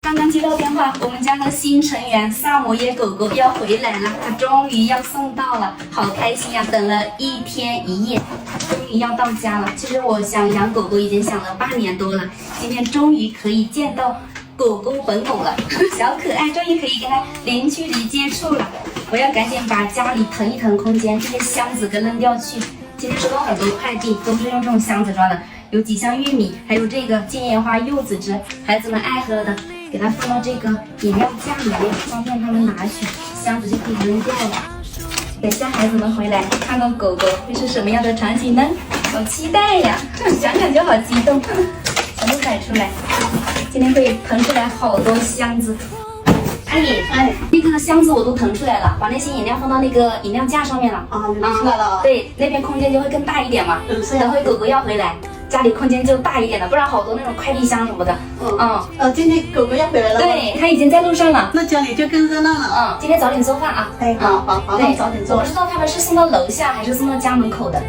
刚刚接到电话，我们家的新成员萨摩耶狗狗要回来了，它终于要送到了，好开心呀！等了1天1夜，终于要到家了。其实我想养狗狗已经想了半年多了，今天终于可以见到狗狗本狗了，小可爱终于可以跟它零距离接触了。我要赶紧把家里腾一腾空间，这些箱子给扔掉去。今天收到很多快递，都是用这种箱子装的，有几箱玉米，还有这个金银花柚子汁，孩子们爱喝的。给它放到这个饮料架里面，方便他们拿取，箱子就可以扔掉了。等下孩子们回来看到狗狗会是什么样的场景呢？好期待呀！想想就好激动。全部摆出来，今天会腾出来好多箱子。阿姨，那个箱子我都腾出来了，把那些饮料放到那个饮料架上面了。啊，你出来了。对，那边空间就会更大一点嘛。等会狗狗要回来。家里空间就大一点的，不然好多那种快递箱什么的。今天狗狗要回来了。对，它已经在路上了。那家里就更热闹了。今天早点做饭啊。哎，好，对，早点做。我不知道他们是送到楼下还是送到家门口的。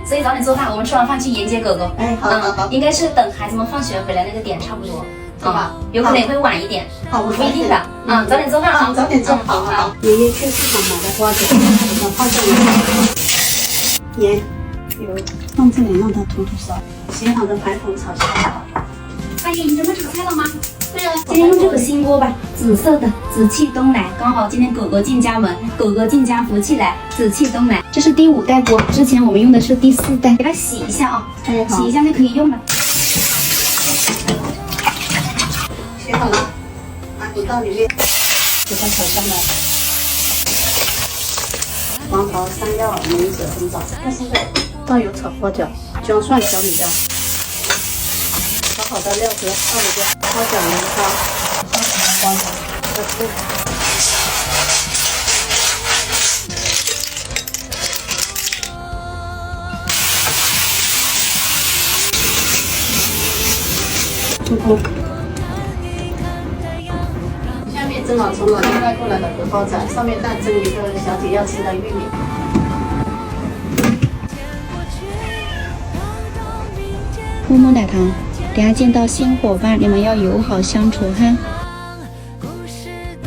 所以早点做饭，我们吃完饭去迎接狗狗。哎，好。应该是等孩子们放学回来那个点差不多。是吧？有可能也会晚一点。好，不一定的。早点做饭啊。早点做。好。爷爷去市场买的花子，我放这里。盐、油放这里，让它涂烧。洗好的排骨炒菜。阿姨，你准备炒菜了吗？对啊。今天用这个新锅吧，紫色的紫气东来，刚好今天狗狗进家门，狗狗进家福气来，紫气东来。这是第5代锅，之前我们用的是第4代，给它洗一下啊，洗一下就可以用了。洗好了，把煮到里面，给它炒香了。黄桃、山药、梅子、红枣，倒油炒花椒，姜蒜调理料，炒好的料汁放里边，花椒、盐巴、花椒、醋。猪骨。下面正好从老家带过来的荷包仔，上面再蒸一个小姐要吃的玉米。么么哒糖，等下见到新伙伴，你们要友好相处哈。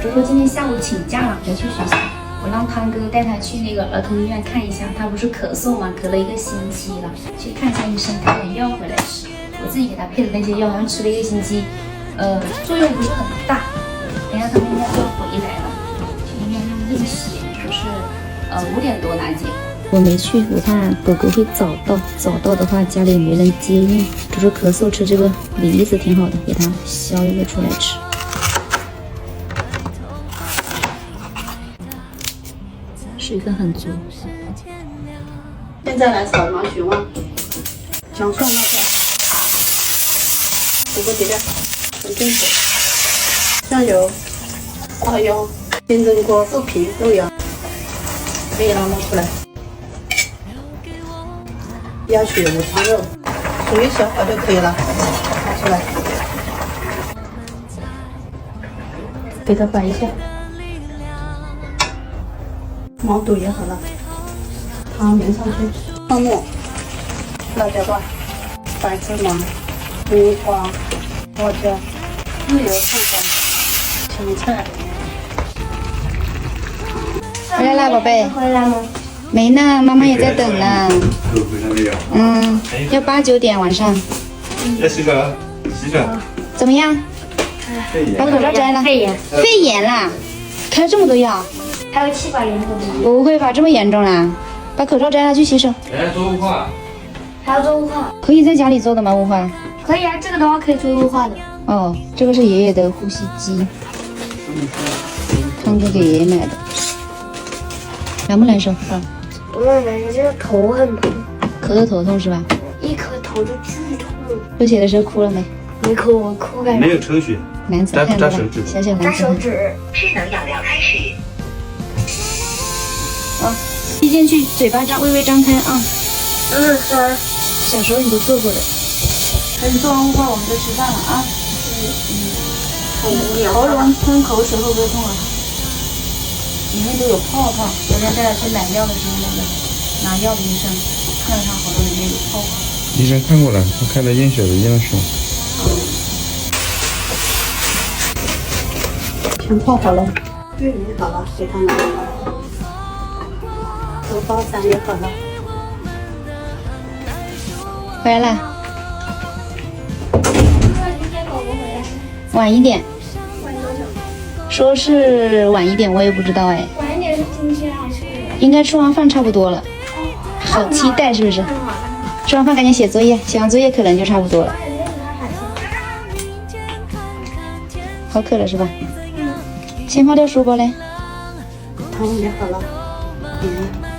如果今天下午请假了，要去学校，我让汤哥带他去那个儿童医院看一下，他不是咳嗽吗？咳了1个星期了，去看一下医生，开点药回来吃。我自己给他配的那些药，好像吃了1个星期，作用不是很大。等下他们应该就回来了，去医院让验血，就是5点多拿结。我没去，我怕狗狗会早到，早到的话家里没人接应。主是咳嗽，吃这个梨子挺好的，给它削一个出来吃。水分很足。现在来炒毛血旺，姜蒜辣椒，火锅底料，粉净水，酱油、花椒，清蒸锅豆皮、豆芽，可以让它出来。鸭血、午餐肉，属于小火就可以了，拿出来，给它摆一下。毛肚也好了，汤淋上去，放末、辣椒段、白芝麻、葱花、花椒、豉油、蒜花、芹菜。回来啦，宝贝。回来了。没呢，妈妈也在等呢。要8、9点晚上。要洗手，洗手。怎么样？把口罩摘了。肺炎啦，开了这么多药。还有气管炎，不会吧，这么严重啦？把口罩摘了，去洗手。做雾化。还要做雾化？可以在家里做的吗？雾化？可以啊，这个的话可以做雾化的。哦，这个是爷爷的呼吸机，康哥给爷爷买的。难不难受？我难受，就是头很痛，咳得头痛是吧？一磕头就巨痛。流血的时候哭了没？没哭，我哭干啥？没有抽血。蓝色看到吧？小小蓝色。扎手指。智能养疗开始。吸进去，嘴巴微微张开啊。酸。小时候你都做过的。等你做完雾化，我们就吃饭了啊。喉咙吞口水会不会痛啊？里面都有泡泡。昨天带他去买药的时候，那个拿药的医生看了他喉咙里面有泡泡。医生看过了，他看到验血的样是。全泡好了，玉米好了，给他拿。荷包蛋也好了。回来了。晚一点。说是晚一点，我也不知道哎。晚一点是今天还是？应该吃完饭差不多了。好期待是不是？吃完饭赶紧写作业，写完作业可能就差不多了。好渴了是吧？先放掉书包嘞。汤也好了，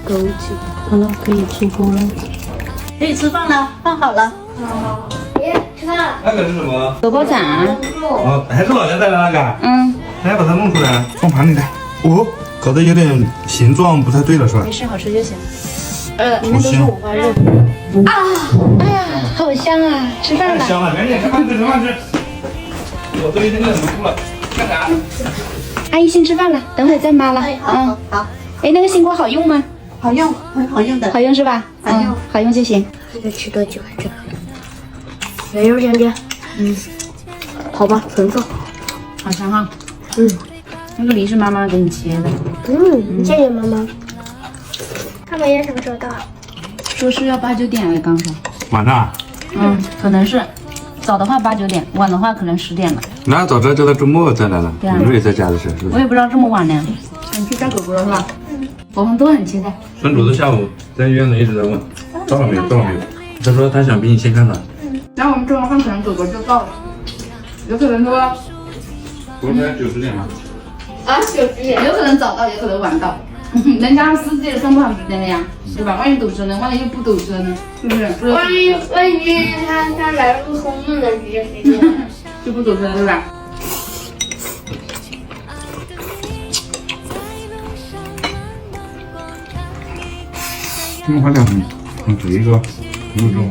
枸杞好了，可以出锅了。可以吃饭了，饭好了。爷吃饭了。那个是什么？荷包掌。哦，还是老家带的那个。嗯，来把它弄出来，放盘里来。哦，搞得有点形状不太对了，是吧？没事，好吃就行。里面都是五花肉。哎呀，好香啊！吃饭了。香了，赶紧吃饭吃，吃饭吃。我都已经忍不住了，干啥？阿姨先吃饭了，等会儿再妈了。好。哎，那个杏花好用吗？好用，很好用的。好用是吧？好用，好用就行。这个吃多久啊？这个没有点点。好吧，存着。好香哈。那个梨是妈妈给你切的。谢谢妈妈。他们也什么时候到？说是要8、9点哎，刚说。晚上？可能是。早的话8、9点，晚的话可能10点了。那早知道叫他周末再来了，对啊你们也在家的事，是不是？我也不知道这么晚呢。你去带狗狗了是吧？我们都很期待。孙主子下午在医院里一直在问，到了没有，到了没有？他说他想比你先看到。然后我们吃完饭可能狗狗就到了，有可能说不是9、10点吗？9、10点，有可能早到，有可能晚到。人家司机也算不好时间的呀，对吧？万一堵车呢？万一又不堵车呢？是不是？万一他来路通顺的，直接飞掉了。就不堵车对吧？这么快2分，煮一个5分钟。